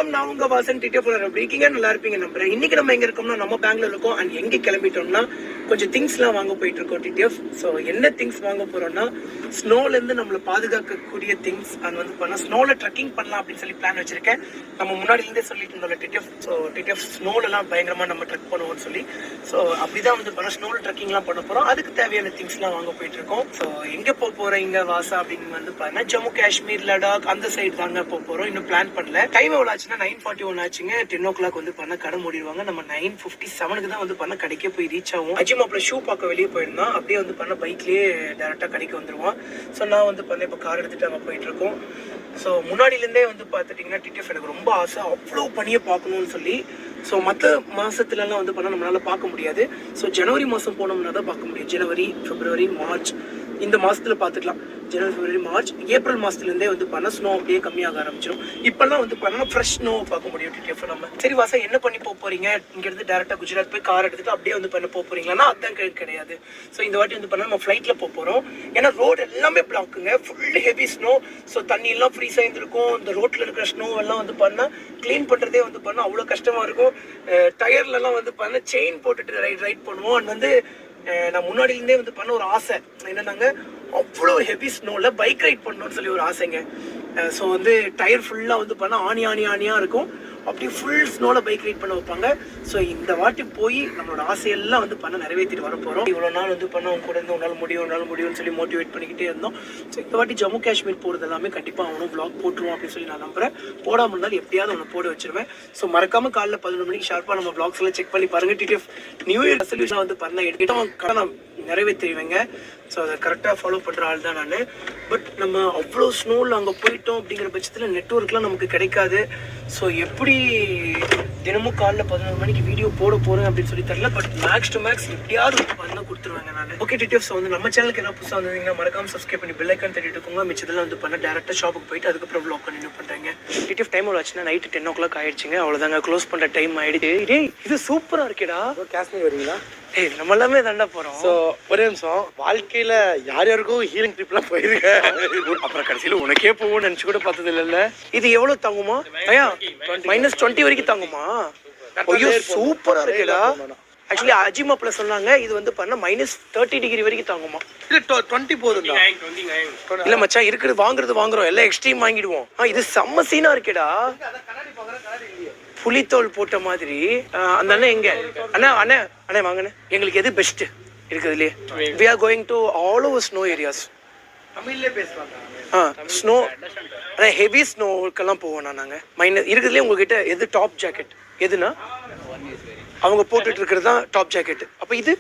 வணக்கம், நான் உங்க வாசன் டிடிஎஃப் எப்படி இருக்கீங்க? நல்லா இருப்பீங்க நம்புறேன். இன்னைக்கு நம்ம எங்க இருக்கோம்னா நம்ம பேங்க்ல இருக்கோம். அண்ட் எங்க கிளம்பிட்டோம்னா கொஞ்சம் திங்ஸ்லாம் வாங்க போயிட்டு இருக்கோம் டிடிஎஃப். ஸோ என்ன திங்ஸ் வாங்க போறோம்னா ஸ்னோல இருந்து நம்மளை பாதுகாக்கக்கூடிய திங்ஸ். அது வந்து பண்ணா ஸ்னோல ட்ரெக்கிங் பண்ணலாம் அப்படின்னு சொல்லி பிளான் வச்சிருக்கேன். நம்ம முன்னாடி இருந்தே சொல்லிட்டு இருந்தோம் டிடிஎஃப். ஸோ டிடிஎஃப் ஸ்னோலலாம் பயங்கரமா நம்ம ட்ரெக் பண்ணுவோம்னு சொல்லி. ஸோ அப்படிதான் வந்து பண்ண ஸ்னோல ட்ரெக்கிங்லாம் பண்ண போறோம். அதுக்கு தேவையான திங்ஸ்லாம் வாங்க போயிட்டு இருக்கோம். ஸோ எங்க போறீங்க வாசா அப்படின்னு வந்து பாருங்க, ஜம்மு காஷ்மீர், லடாக் அந்த சைடு தாங்க போறோம். இன்னும் பிளான் பண்ணல. டைம் எவ்வளவு ஆச்சுன்னா 9:41 ஆச்சுங்க. 10 o'clock வந்து பண்ண கடை மூடிடுவாங்க. நம்ம 9:57 தான் வந்து பண்ண கடைக்கே போய் ரீச் ஆகும். அஜிமாப்ல ஷூ பார்க்க வெளியே போயிருந்தோம். அப்படியே வந்து பண்ண பைக்லயே டேரக்டா கடைக்கு வந்துருவோம். ஸோ நான் வந்து பண்ண இப்போ கார் எடுத்துட்டு அங்கே போயிட்டு இருக்கோம். ஸோ முன்னாடியிலேருந்தே வந்து பார்த்துட்டிங்கன்னா டிடிஎஃப் எனக்கு ரொம்ப ஆசை, அவ்வளோ பனியை பார்க்கணும்னு சொல்லி. ஸோ மற்ற மாதத்துலலாம் வந்து பண்ணால் நம்மளால பார்க்க முடியாது. ஸோ ஜனவரி மாதம் போனோம்னா தான் பார்க்க முடியும். ஜனவரி, பிப்ரவரி, மார்ச் இந்த மாதத்தில் பார்த்துக்கலாம். ஜனவரி, பிப்ரவரி, மார்ச், ஏப்ரல் மாதத்துலேருந்தே வந்து பண்ண ஸ்னோ அப்படியே கம்மியாக ஆரம்பிச்சிடும். இப்போல்லாம் வந்து பண்ணால் ஃப்ரெஷ் ஸ்னோ பார்க்க முடியும் டிடிஎஃப் நம்ம. சரி வாசா, என்ன பண்ணி போகிறீங்க? இங்கேருந்து டேரெக்டாக குஜராத் போய் கார் எடுத்துட்டு அப்படியே வந்து பண்ண போகிறீங்களா? அதுதான் கிடையாது. ஸோ இந்த வாட்டி வந்து பண்ணால் நம்ம ஃப்ளைட்டில் போகிறோம். ஏன்னா ரோடு எல்லாமே பிளாக்குங்க, ஃபுல் ஹெவி ஸ்னோ. ஸோ தண்ணி எல்லாம் ஃப்ரீஸ் ஆகிருக்கும். இந்த ரோட்டில் இருக்கிற ஸ்னோ எல்லாம் வந்து பண்ணால் க்ளீன் பண்ணுறதே வந்து பண்ணால் அவ்வளோ கஷ்டமாக இருக்கும். டயர்லலாம் வந்து பண்ண செயின் போட்டுட்டு ரைட் பண்ணுவோம். அண்ட் வந்து நான் முன்னாடியிலேருந்தே வந்து பண்ண ஒரு ஆசை என்னன்னாங்க, அவ்வளோ ஹெவி ஸ்னோவில் பைக் ரைட் பண்ணணும்னு சொல்லி ஒரு ஆசைங்க. ஸோ வந்து டயர் ஃபுல்லாக வந்து பண்ணால் ஆணியாக இருக்கும். அப்படியே ஃபுல் ஸ்னோவில் பைக் ரைட் பண்ண வைப்பாங்க. ஸோ இந்த வாட்டி போய் நம்மளோட ஆசையெல்லாம் வந்து பண்ண நிறைவேற்றிட்டு வர போகிறோம். இவ்வளோ நாள் வந்து பண்ண அவங்க கூட இருந்து உன்னால் முடியும்னு சொல்லி மோட்டிவேட் பண்ணிக்கிட்டே இருந்தோம். ஸோ இந்த வாட்டி ஜம்மு காஷ்மீர் போகிறது எல்லாமே கண்டிப்பாக அவனும் வ்ளாக் போட்டுருவோம் அப்படின்னு சொல்லி நான் நம்புறேன். போடாமல் இருந்தாலும் எப்படியாவது ஒன்று போட வச்சிருவேன். ஸோ மறக்காமல் காலைல 11 மணிக்கு ஷார்ப்பாக நம்ம வ்ளாக்ஸ் எல்லாம் செக் பண்ணி பாருங்கள். டிடிஎஃப் நியூ இயர் ரெசல்யூஷன் வந்து பண்ண எடுத்துகிட்டு நான் நிறைவேற்றுவேங்க. ஸோ அதை கரெக்டாக ஃபாலோ பண்ணுற ஆள் தான் நான். பட் நம்ம அவ்வளோ ஸ்னோவில் அங்கே போயிட்டோம் அப்படிங்கிற பட்சத்தில் நெட்ஒர்க்லாம் நமக்கு கிடைக்காது. ஸோ எப்படி தினமும் காலைல 11 மணிக்கு வீடியோ போட போகிறேன் அப்படின்னு சொல்லி தரல. பட் மேக்ஸ் டு மேக்ஸ் எப்படியாவது பண்ண கொடுத்துருவாங்க நான். ஓகே டிடிஎஃப், வந்து நம்ம சேனலுக்கு என்ன புதுசாக வந்தீங்கன்னா மறக்காம சப்ஸ்கிரைப் பண்ணி பெல் ஐக்கான் தட்டிட்டு இருக்கோங்க. மிச்சதெல்லாம் வந்து பண்ண டேரெக்டாக ஷாப்புக்கு போயிட்டு அதுக்கப்புறம் வ்ளாக் கண்டினியூ பண்ணுறாங்க. டிடிஎஃப் டைம் எவ்வளோ ஆச்சுன்னா நைட்டு 10 o'clock ஆயிடுச்சுங்க. அவ்வளோதாங்க, க்ளோஸ் பண்ணுற டைம் ஆயிடுச்சு. டேய் இது சூப்பராக இருக்கேடா. காஷ்மீர் வரீங்களா? ஏய் நம்ம எல்லாமே தாண்டா போகிறோம். ஸோ ஒரே நிமிஷம், வாழ்க்கையில் யார் யாருக்கும் ஹீலிங் ட்ரிப்லாம் போயிருக்கேன். அப்புறம் கடைசியில் உனக்கே போகும்னு நினச்சி கூட பார்த்தது இல்லைல்ல. இது எவ்வளோ தாங்குமா? ஐயா -20 வரைக்கும் தாங்குமா? ஐயோ சூப்பரா இருக்குடா. ஆக்சுவலி அஜிமாப்ல சொன்னாங்க இது வந்து பண்ண -30 டிகிரி வரைக்கும் தாங்குமா. இல்ல 20 போதும்டா. இல்ல மச்சான், இருக்கிறது வாங்குறோம், எல்லாம் எக்ஸ்ட்ரீம் வாங்கிடுவோம். இது செம்ம சீனா இருக்கேடா. புலித்தோல் போட்ட மாதிரி. அந்த அண்ணன் எங்க? அண்ணா வாங்கண்ணே, எங்களுக்கு எது best இருக்குதுலயே? we are going to all over snow areas. தமிழ்லயே பேசலாம். ஸ்னோ ஹெவி ஸ்னோக்கெல்லாம் போவோம் நாங்க. இருக்குதுலேயே உங்ககிட்ட எது டாப் ஜாக்கெட் எதுனா? அவங்க போட்டுட்டு இருக்கிறது தான் டாப் ஜாக்கெட். அப்போ இது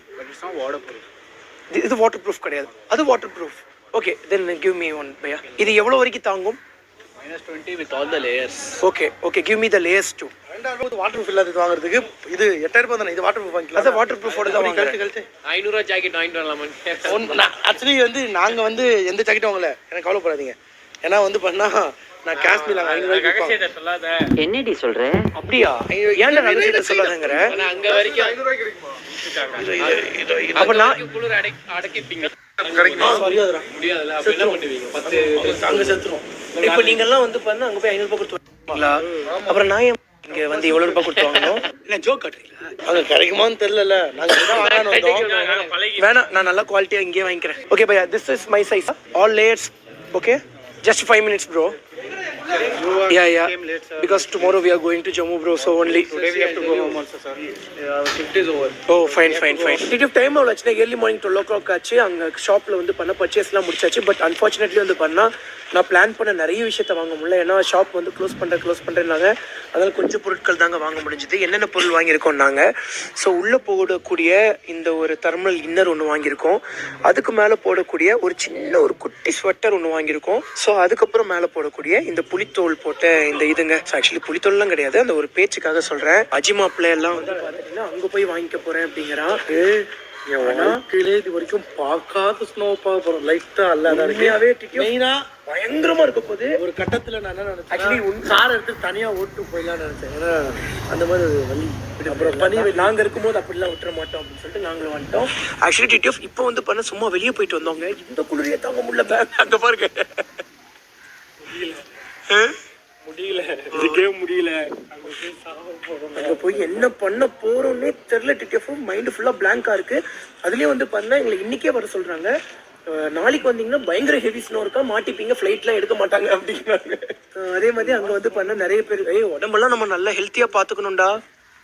வாட்டர் ப்ரூஃப் கிடையாது, அது waterproof. Okay then give me one பையா. இது எவ்வளோ வரைக்கும் தாங்கும்? -20 with all the layers. Okay give me the layers too. Waterproof இல்லாதது வாங்குறதுக்கு இது 8000 ரூபாய் தானே. இது வாட்டர் ப்ரூஃப் வாங்கிக்கலாம். அத வாட்டர் ப்ரூஃபோட தான் வாங்குறேன். 500 ரூபாய் ஜாக்கெட் வாங்கிட்டு வரலாமா? ஆக்சுவலி வந்து நாங்க வந்து எந்த ஜாக்கெட் வாங்கல, எனக்கு கவலைப்படாதீங்க. ஏன்னா வந்து பண்ணா நான் காஷ்மீர்ல 500 ரூபாய்க்கு சொல்லாத. என்னடி சொல்ற? அப்படியா? ஏன்டா ரகசியத்தை சொல்லாதங்கற? அங்க வரைக்கும் 500 ரூபாய்க்கு கிடைக்குமா? அப்ப நான் குளிர் அடக்கிப்பீங்க. கிடைக்குமா? முடியாதுல. அப்ப என்ன பண்ணுவீங்க? 10 அங்க செத்துறோம். இப்போ நீங்க எல்லாம் வந்து பண்ணா அங்க போய் 500 ரூபாய் கொடுத்து வாங்குவீங்களா? அப்புறம் நான் இங்க வந்து எவ்வளவு ரூபாய் கொடுத்து வாங்கணும்? இல்ல ஜோக் காட்டுறீங்களா? அங்க கிடைக்குமான்னு தெரியல. நாங்க இதான் வாங்கணும் வந்தோம். வேணா, நான் நல்ல குவாலிட்டியா இங்கே வாங்கிக்கிறேன். Okay Bhaiya, this is my size, all layers. Okay, just 5 minutes bro. Yeah because tomorrow we are going to Jammu bro, so only Today we have to go home also sir. Shift is over. Oh fine. TTF time எவ்வளோ ஆச்சுன்னா early morning 12 o'clock ஆச்சு. அங்கே ஷாப்பில் வந்து பண்ண பர்ச்சேஸ்லாம் முடிச்சாச்சு. But unfortunately வந்து பண்ணால் நான் பிளான் பண்ண நிறைய விஷயத்த வாங்க முடியல. ஏன்னா ஷாப் வந்து க்ளோஸ் பண்ணுறேன்னாங்க. அதனால் கொஞ்சம் பொருட்கள் தாங்க வாங்க முடிஞ்சுது. என்னென்ன பொருள் வாங்கியிருக்கோம் நாங்கள்? ஸோ உள்ளே போடக்கூடிய இந்த ஒரு தெர்மல் இன்னர் ஒன்று வாங்கியிருக்கோம். அதுக்கு மேலே போடக்கூடிய ஒரு சின்ன ஒரு குட்டி ஸ்வெட்டர் ஒன்று வாங்கியிருக்கோம். ஸோ அதுக்கப்புறம் மேலே போடக்கூடிய இந்த புலித்தோல் போட்ட இந்த இதுங்க. ஸோ ஆக்சுவலி புலித்தோல்லாம் கிடையாது, அந்த ஒரு பேச்சுக்காக சொல்கிறேன். அஜிமாப்ல எல்லாம் வந்து பார்த்துட்டிங்கன்னா அங்கே போய் வாங்கிக்க போகிறேன் அப்படிங்கிறான். இது வரைக்கும் பார்க்காத ஸ்னோ பார்க்க போறோம். லைட்டா அல்லாத மெயினா பயங்கரமா இருக்க போது. ஒரு கட்டத்துல நான் என்ன நினைச்சேன், கார் எடுத்து தனியா ஓட்டு போயிடலாம்னு நினைச்சேன். ஏன்னா அந்த மாதிரி ஒரு வழி. அப்புறம் பனி நாங்க இருக்கும்போது அப்படிலாம் விட்டுற மாட்டோம் அப்படின்னு சொல்லிட்டு நாங்களும் வந்துட்டோம். ஆக்சுவலி டிடிஎஃப் இப்போ வந்து பண்ண சும்மா வெளியே போயிட்டு வந்தோங்க. இந்த குளிரையே தாங்க முடியல. அங்க பாருங்க முடியல, இதுக்கே முடியல. அங்க போய் என்ன பண்ண போறோம்னே தெரியல டிடிஎஃப். மைண்ட் ஃபுல்லா பிளாங்கா இருக்கு. அதுலயே வந்து பார்த்தா எங்களை இன்னைக்கே வர சொல்றாங்க. நாளைக்கு வந்தீங்கன்னா பயங்கர ஹெவி ஸ்னோ இருக்கா, மாட்டிப்பீங்க, ஃப்ளைட்லாம் எடுக்க மாட்டாங்க அப்படிங்கிறாங்க. அதே மாதிரி அங்க வந்து பண்ண நிறைய பேர் உடம்பெல்லாம் நம்ம நல்லா ஹெல்த்தியா பாத்துக்கணும்டா,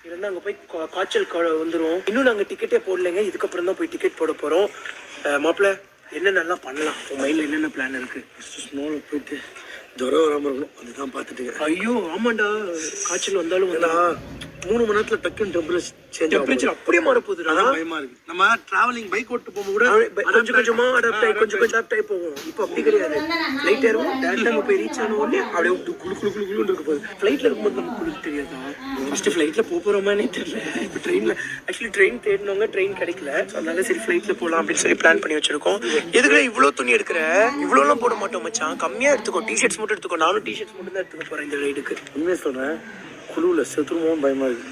இல்லைன்னா அங்கே போய் காய்ச்சல் வந்துடும். இன்னும் நாங்கள் டிக்கெட்டே போடலைங்க. இதுக்கப்புறம் தான் போய் டிக்கெட் போட போகிறோம். மாப்பிள்ள என்னென்னலாம் பண்ணலாம், உங்கள் மைண்டில் என்னென்ன பிளான் இருக்குது? ஸ்னோவில் போயிட்டு ஜுரம் வராமல் இருக்கணும், அதுதான் பார்த்துட்டு. ஐயோ ஆமாண்டா, காய்ச்சல் வந்தாலும் 3 மணி நேரத்தில் டக்குன்னு டெம்பரேச்சர் அப்படியே மாறப்போகுது. பயமா இருக்கு. நம்ம டிராவலிங் பைக் ஓட்டு போகும்போது கூட கொஞ்சம் கொஞ்சமா அடாப்ட் ஆகி போகும். இப்போ அப்படி கிடையாது. ஃப்ளைட் ஏறுவோம், டேரக்டாக நம்ம போய் ரீச் ஆன உடனே அப்படியே குளு குளு குளு குளுன்னு இருக்க போகுது. ஃப்ளைட்டில் இருக்கும்போது நமக்கு குளிர் தெரியாதா? ஃபர்ஸ்ட் ஃப்ளைட்டில் போகிறோமானே தெரியல. இப்போ ட்ரெயினில் ஆக்சுவலி ட்ரெயின் தேடினவங்க ட்ரெயின் கிடைக்கல. ஸோ அதனால சரி ஃப்ளைட்டில் போகலாம் அப்படின்னு சொல்லி பிளான் பண்ணி வச்சிருக்கோம். எதுக்குள்ள இவ்வளோ துணி எடுக்கிற? இவ்வளோலாம் போட மாட்டோம் மச்சான், கம்மியாக எடுத்துக்கோ. டிஷர்ட்ஸ் மட்டும் எடுத்துக்கோ. நானும் டிஷர்ட்ஸ் மட்டும் தான் எடுத்துக்க போகிறேன் இந்த ரைடுக்கு. உண்மையை சொல்கிறேன், குழுவில் செத்துருமோன்னு பயமா இருக்கு.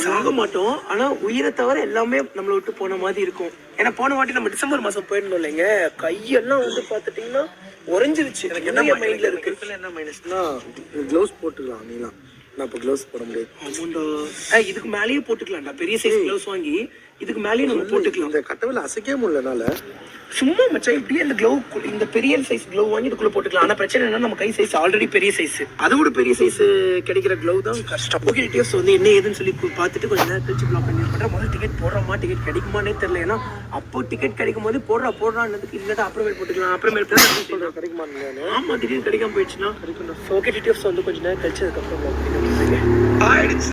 சாக மாட்டோம், ஆனா உயிரை தவிர எல்லாமே நம்மளை விட்டு போன மாதிரி இருக்கும். ஏன்னா போன வாட்டி நம்ம டிசம்பர் மாசம் போயிருந்தோம் இல்லைங்க, கையெல்லாம் வந்து பாத்துட்டீங்கன்னா உறைஞ்சிருச்சு. எனக்கு என்ன மைண்ட்ல இருக்கு, என்ன மைனஸ்னா க்ளவுஸ் போட்டுக்கலாம். நீலாம் நான் இப்போ க்ளவுஸ் போட முடியாது. ஆமாண்டா, இதுக்கு மேலேயே போட்டுக்கலாம்டா. பெரிய சைஸ் க்ளவுஸ் வாங்கி இதுக்கு மேலேயே நம்ம போட்டுக்கலாம். இந்த கட்டவில் அசைக்கவே முடியலனால சும்மா மச்சான் இப்படியே இந்த க்ளவ், இந்த பெரிய சைஸ் க்ளவ் வாங்கி இதுக்குள்ள போட்டுக்கலாம். ஆனா பிரச்சனை என்ன, நம்ம கை சைஸ் ஆல்ரெடி பெரிய சைஸ், அதோட பெரிய சைஸ் கிடைக்கிற க்ளவ் தான் கஷ்டம். ஓகே டிடிஎஃப் வந்து என்ன ஏதுன்னு சொல்லி பார்த்துட்டு கொஞ்சம் நேரம் கழிச்சு பிளாக் பண்ணி பண்றேன். முதல்ல டிக்கெட் போடுறோமா, டிக்கெட் கிடைக்குமானே தெரியல. ஏன்னா அப்போ டிக்கெட் கிடைக்கும் போது போடுறான்றதுக்கு இல்லட்டா அப்புறமேல் போட்டுக்கலாம், அப்புறமேல் சொல்றேன் கிடைக்குமா? ஆமா, திடீர்னு கிடைக்காம போயிடுச்சுன்னா கிடைக்கும். ஓகே டிடிஎஃப் வந்து கொஞ்சம் நேரம் கழிச்சு அதுக்கப்புறம் ஆயிடுச்சு.